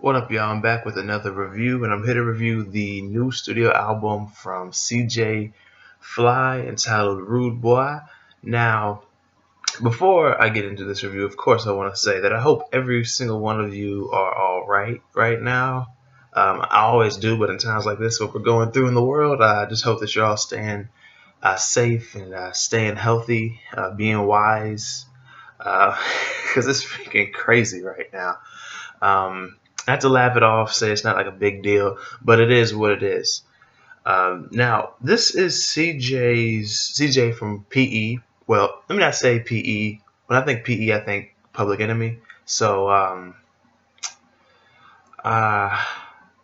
What up, y'all? I'm back with another review, and I'm here to review the new studio album from CJ Fly entitled Rudebwoy. Now, before I get into this review, of course, I want to say that I hope every single one of you are all right now. I always do, but in times like this, what we're going through in the world, I just hope that you're all staying safe and staying healthy, being wise, because it's freaking crazy right now. Not to laugh it off, say it's not like a big deal, but it is what it is. Now, this is CJ from PE. Well, let me not say PE. When I think PE, I think Public Enemy. So, uh,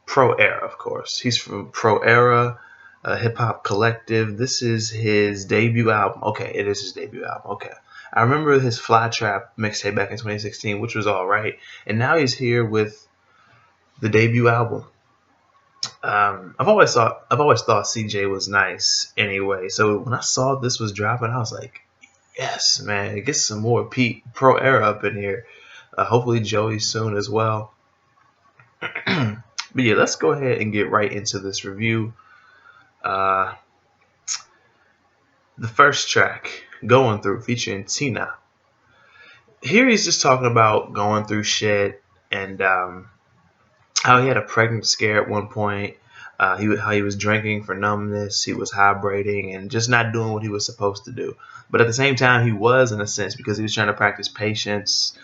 Pro Era, of course. He's from Pro Era, Hip Hop Collective. This is his debut album. Okay, it is his debut album. Okay. I remember his Fly Trap mixtape back in 2016, which was all right. And now he's here with the debut album. I've always thought CJ was nice anyway. So when I saw this was dropping, I was like, yes, man, get some more Pete Pro Era up in here. Hopefully Joey soon as well. But yeah, let's go ahead and get right into this review. The first track, Going Through, featuring Tina. Here he's just talking about going through shit and how he had a pregnant scare at one point. How he was drinking for numbness, he was hibernating and just not doing what he was supposed to do. But at the same time, he was in a sense because he was trying to practice patience.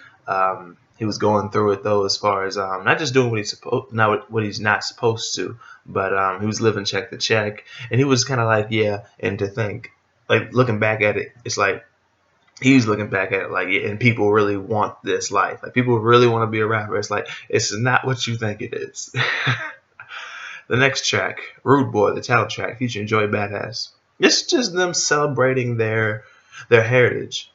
He was going through it though, as far as not just doing what he's not supposed to, but he was living check to check, and he was kind of like, yeah. And to think, like looking back at it, it's like he was looking back at it like, yeah, and people really want this life. Like people really want to be a rapper. It's like it's not what you think it is. The next track, Rudebwoy, the title track, featuring Joey Badass. It's just them celebrating their heritage.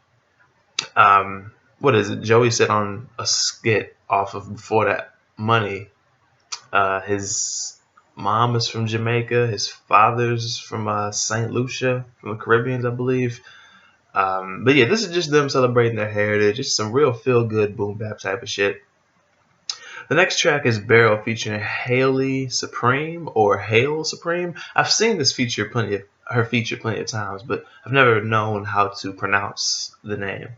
What is it? Joey said on a skit off of Before That Money, his mom is from Jamaica, his father's from St. Lucia, from the Caribbean, I believe. But yeah, this is just them celebrating their heritage. It's some real feel-good boom bap type of shit. The next track is Beryl featuring Haley Supreme or Hale Supreme. I've seen this feature plenty of times, but I've never known how to pronounce the name.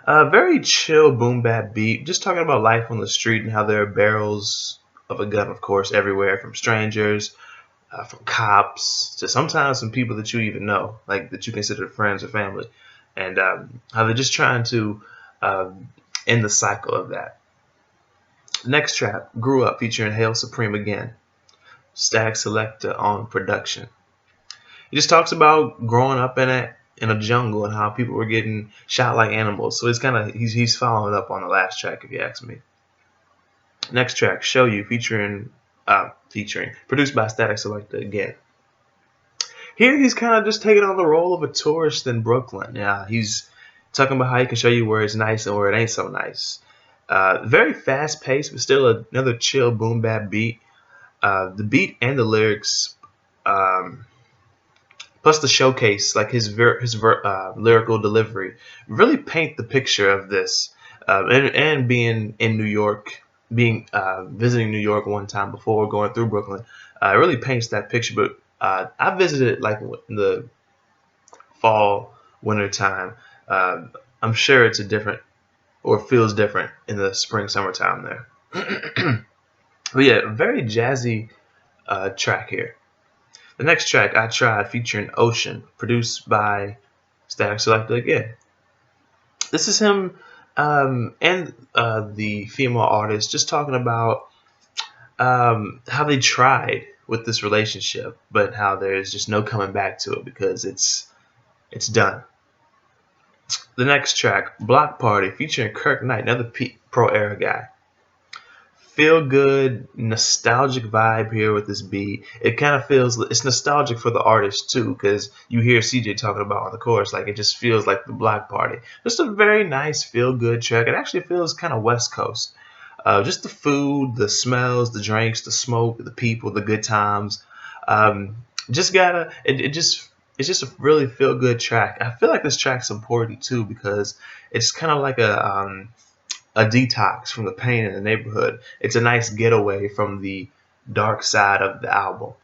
Very chill boom bap beat, just talking about life on the street and how there are barrels of a gun, of course, everywhere, from strangers, from cops, to sometimes some people that you even know, like that you consider friends or family, and how they're just trying to end the cycle of that. Next track, Grew Up, featuring Hail Supreme again. Static Selector on production. He just talks about growing up in a jungle and how people were getting shot like animals. So he's following up on the last track, if you ask me. Next track, Show You, featuring produced by Static Selector again. Here he's kind of just taking on the role of a tourist in Brooklyn. Yeah, he's talking about how he can show you where it's nice and where it ain't so nice. Very fast paced, but still another chill boom bap beat. The beat and the lyrics, plus the showcase, like his lyrical delivery, really paint the picture of this. And being in New York, visiting New York one time before going through Brooklyn, it really paints that picture. But I visited like in the fall, winter time. I'm sure it's feels different in the spring, summertime there. But yeah, very jazzy track here. The next track, I Tried, featuring Ocean, produced by Static Selector again. This is him and the female artist just talking about how they tried with this relationship, but how there's just no coming back to it because it's done. The next track, Block Party, featuring Kirk Knight, another Pro Era guy. Feel good, nostalgic vibe here with this beat. It kind of feels, it's nostalgic for the artist too, because you hear CJ talking about on the chorus, like it just feels like the Block Party. Just a very nice, feel good track. It actually feels kind of West Coast. Just the food, the smells, the drinks, the smoke, the people, the good times. It's just a really feel good track. I feel like this track's important too because it's kind of like a detox from the pain in the neighborhood. It's a nice getaway from the dark side of the album.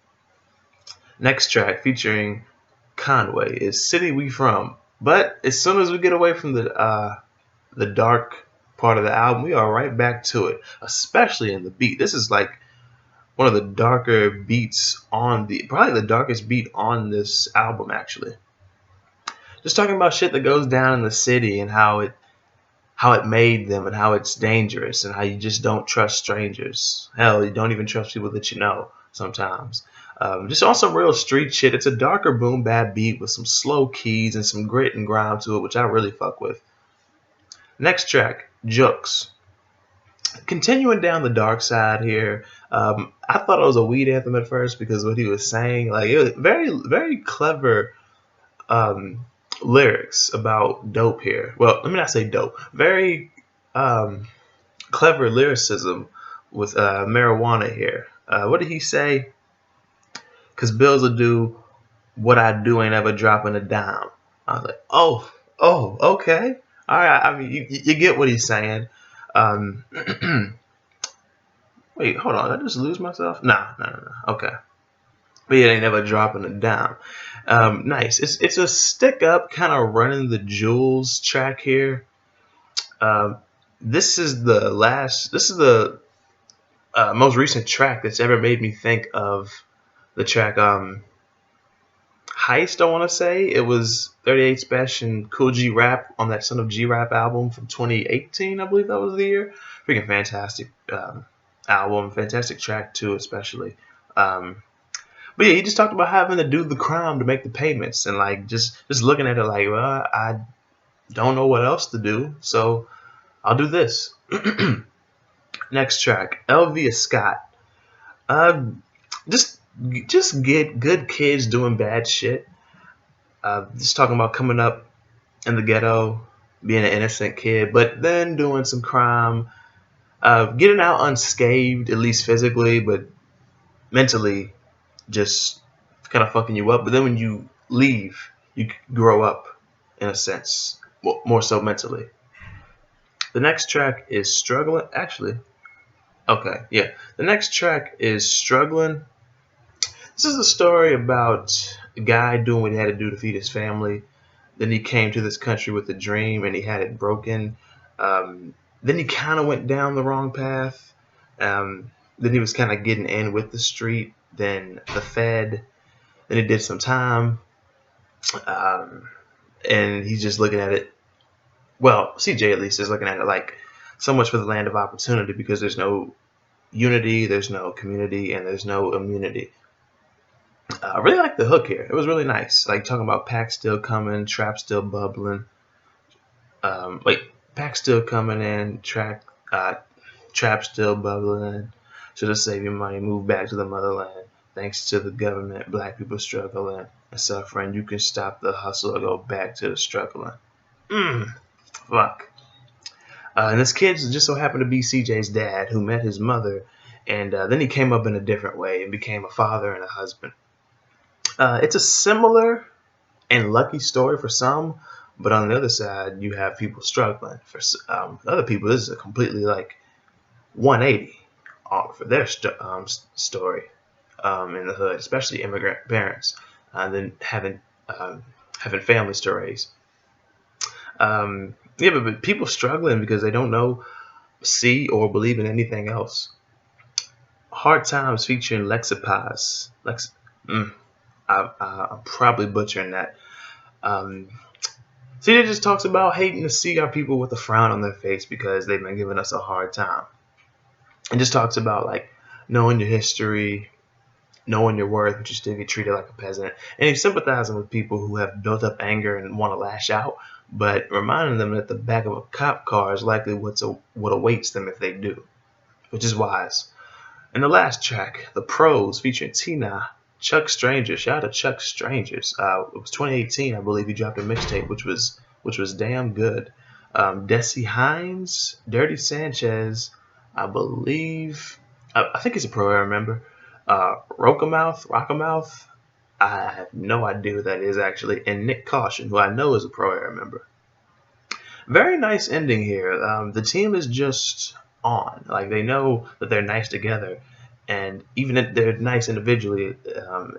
Next track featuring Conway is City We From. But as soon as we get away from the dark part of the album, we are right back to it, especially in the beat. This is like one of the darker beats probably the darkest beat on this album, actually. Just talking about shit that goes down in the city and how it made them and how it's dangerous and how you just don't trust strangers. Hell, you don't even trust people that you know sometimes. Just on some real street shit. It's a darker boom bap beat with some slow keys and some grit and grime to it, which I really fuck with. Next track, Jux. Continuing down the dark side here, I thought it was a weed anthem at first because what he was saying, like, it was very, very clever lyrics about dope here. Well, let me not say dope. Very clever lyricism with marijuana here. What did he say? Because bills will do what I do, ain't ever dropping a dime. I was like, oh, okay. All right. I mean, you get what he's saying. Wait, hold on. Did I just lose myself? Nah. Okay. But yeah, they never dropping a dime. Nice. It's a stick up kind of running the jewels track here. This is the most recent track that's ever made me think of the track Heist. I want to say it was 38 Special and Cool G Rap on that Son of G Rap album from 2018. I believe that was the year. Freaking fantastic album, fantastic track too, especially. But yeah, he just talked about having to do the crime to make the payments, and like just looking at it like, well, I don't know what else to do, so I'll do this. Next track, Elvia Scott. Just get good kids doing bad shit. Just talking about coming up in the ghetto, being an innocent kid, but then doing some crime, getting out unscathed, at least physically, but mentally just kind of fucking you up. But then when you leave, you grow up in a sense, more so mentally. The next track is Struggling. Actually, okay, yeah. The next track is Struggling. This is a story about a guy doing what he had to do to feed his family. Then he came to this country with a dream and he had it broken. Then he kind of went down the wrong path. Then he was kind of getting in with the street. Then the Fed. Then he did some time. And he's just looking at it. Well, CJ at least is looking at it like so much for the land of opportunity because there's no unity, there's no community, and there's no immunity. I really like the hook here. It was really nice. Like talking about pack still coming, trap still bubbling. Pack still coming in, trap still bubbling. Should have saved your money, move back to the motherland. Thanks to the government, black people struggling and suffering. You can stop the hustle or go back to the struggling. Fuck. And this kid just so happened to be CJ's dad, who met his mother, and then he came up in a different way and became a father and a husband. It's a similar and lucky story for some, but on the other side, you have people struggling. For other people, this is a completely like 180 for their story in the hood, especially immigrant parents, and then having family stories. But people struggling because they don't know, see, or believe in anything else. Hard Times featuring Lexipaz. I'm probably butchering that. CJ just talks about hating to see our people with a frown on their face because they've been giving us a hard time. And just talks about like knowing your history, knowing your worth, but you still get treated like a peasant. And he's sympathizing with people who have built up anger and want to lash out, but reminding them that the back of a cop car is likely what awaits them if they do, which is wise. And the last track, The Pros, featuring Tina, Chuck Strangers. Shout out to Chuck Strangers. It was 2018, I believe he dropped a mixtape, which was damn good. Desi Hines, Dirty Sanchez, I believe. I think he's a pro, I remember. Rockamouth. I have no idea who that is actually. And Nick Caution, who I know is a pro, I remember. Very nice ending here. The team is just on. Like they know that they're nice together, and even if they're nice individually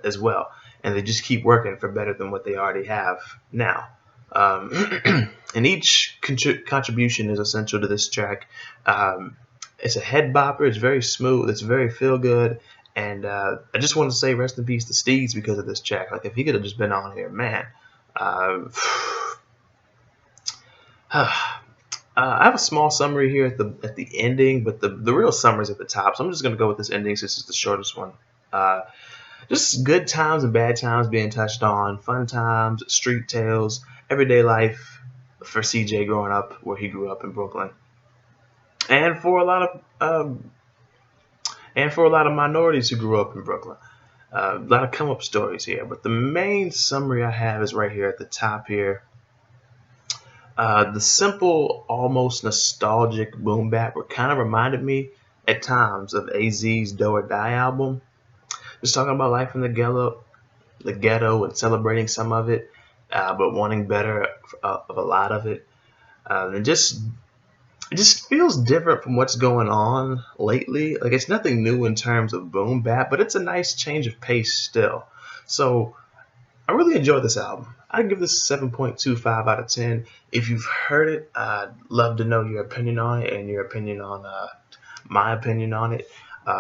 as well, and they just keep working for better than what they already have now. And each contribution is essential to this track. It's a head bopper. It's very smooth. It's very feel good. And I just want to say rest in peace to Steez because of this track. Like if he could have just been on here, man. I have a small summary here at the ending, but the real summary is at the top. So I'm just gonna go with this ending since it's the shortest one. Just good times and bad times being touched on, fun times, street tales, everyday life for CJ growing up where he grew up in Brooklyn, and for a lot of minorities who grew up in Brooklyn. A lot of come up stories here, but the main summary I have is right here at the top here. The simple, almost nostalgic boom bap kind of reminded me at times of AZ's Do or Die album. Just talking about life in the ghetto, and celebrating some of it, but wanting better of a lot of it. And it just feels different from what's going on lately. Like it's nothing new in terms of boom bap, but it's a nice change of pace still. So I really enjoyed this album. I'd give this 7.25 out of 10. If you've heard it, I'd love to know your opinion on it and your opinion on my opinion on it.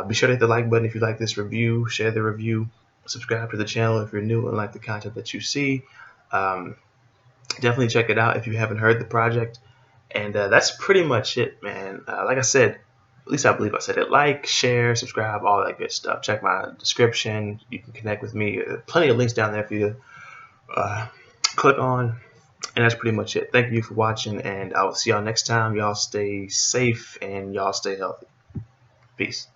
Be sure to hit the like button if you like this review. Share the review. Subscribe to the channel if you're new and like the content that you see. Definitely check it out if you haven't heard the project. And that's pretty much it, man. Like I said, at least I believe I said it. Like, share, subscribe, all that good stuff. Check my description. You can connect with me. Plenty of links down there for you to click on. And that's pretty much it. Thank you for watching, and I will see y'all next time. Y'all stay safe and y'all stay healthy. Peace.